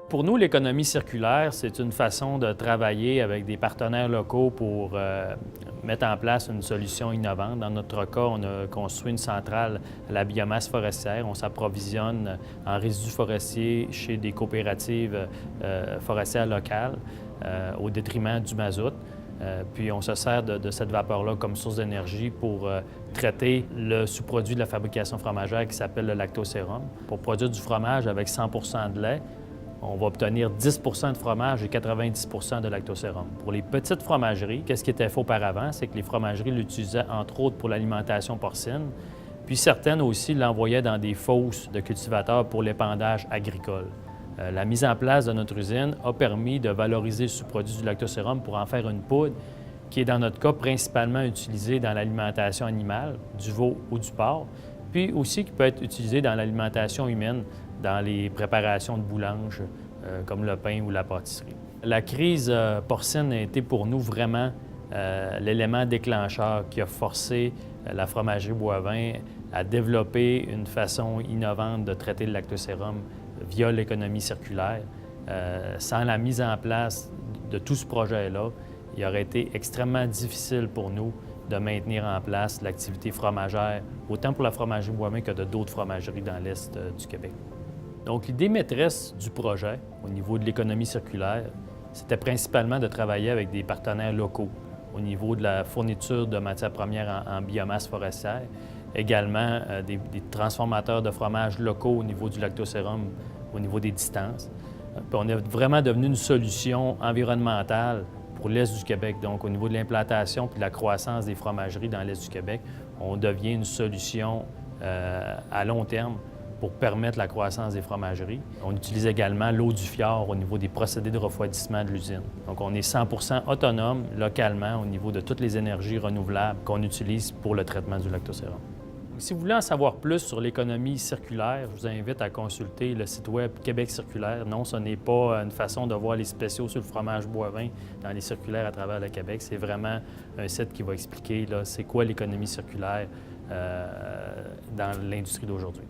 Pour nous, l'économie circulaire, c'est une façon de travailler avec des partenaires locaux pour mettre en place une solution innovante. Dans notre cas, on a construit une centrale à la biomasse forestière. On s'approvisionne en résidus forestiers chez des coopératives forestières locales au détriment du mazout. Puis on se sert de cette vapeur-là comme source d'énergie pour traiter le sous-produit de la fabrication fromagère qui s'appelle le lactosérum. Pour produire du fromage avec 100 de lait, on va obtenir 10 de fromage et 90 de lactosérum. Pour les petites fromageries, qu'est-ce qui était fait auparavant? C'est que les fromageries l'utilisaient entre autres pour l'alimentation porcine, puis certaines aussi l'envoyaient dans des fosses de cultivateurs pour l'épandage agricole. La mise en place de notre usine a permis de valoriser le sous-produit du lactosérum pour en faire une poudre qui est, dans notre cas, principalement utilisée dans l'alimentation animale, du veau ou du porc, puis aussi qui peut être utilisée dans l'alimentation humaine, dans les préparations de boulanges, comme le pain ou la pâtisserie. La crise porcine a été pour nous vraiment l'élément déclencheur qui a forcé la fromagerie Boivin à développer une façon innovante de traiter le lactosérum via l'économie circulaire. Sans la mise en place de tout ce projet-là, il aurait été extrêmement difficile pour nous de maintenir en place l'activité fromagère, autant pour la fromagerie Boivin que de d'autres fromageries dans l'Est du Québec. Donc, l'idée maîtresse du projet, au niveau de l'économie circulaire, c'était principalement de travailler avec des partenaires locaux au niveau de la fourniture de matières premières en biomasse forestière, également des transformateurs de fromage locaux au niveau du lactosérum, au niveau des distances. Puis on est vraiment devenu une solution environnementale pour l'Est du Québec. Donc, au niveau de l'implantation et de la croissance des fromageries dans l'Est du Québec, on devient une solution à long terme pour permettre la croissance des fromageries. On utilise également l'eau du fjord au niveau des procédés de refroidissement de l'usine. Donc, on est 100 autonome localement au niveau de toutes les énergies renouvelables qu'on utilise pour le traitement du lactosérum. Si vous voulez en savoir plus sur l'économie circulaire, je vous invite à consulter le site web Québec circulaire. Non, ce n'est pas une façon de voir les spéciaux sur le fromage Boivin dans les circulaires à travers le Québec. C'est vraiment un site qui va expliquer c'est quoi l'économie circulaire dans l'industrie d'aujourd'hui.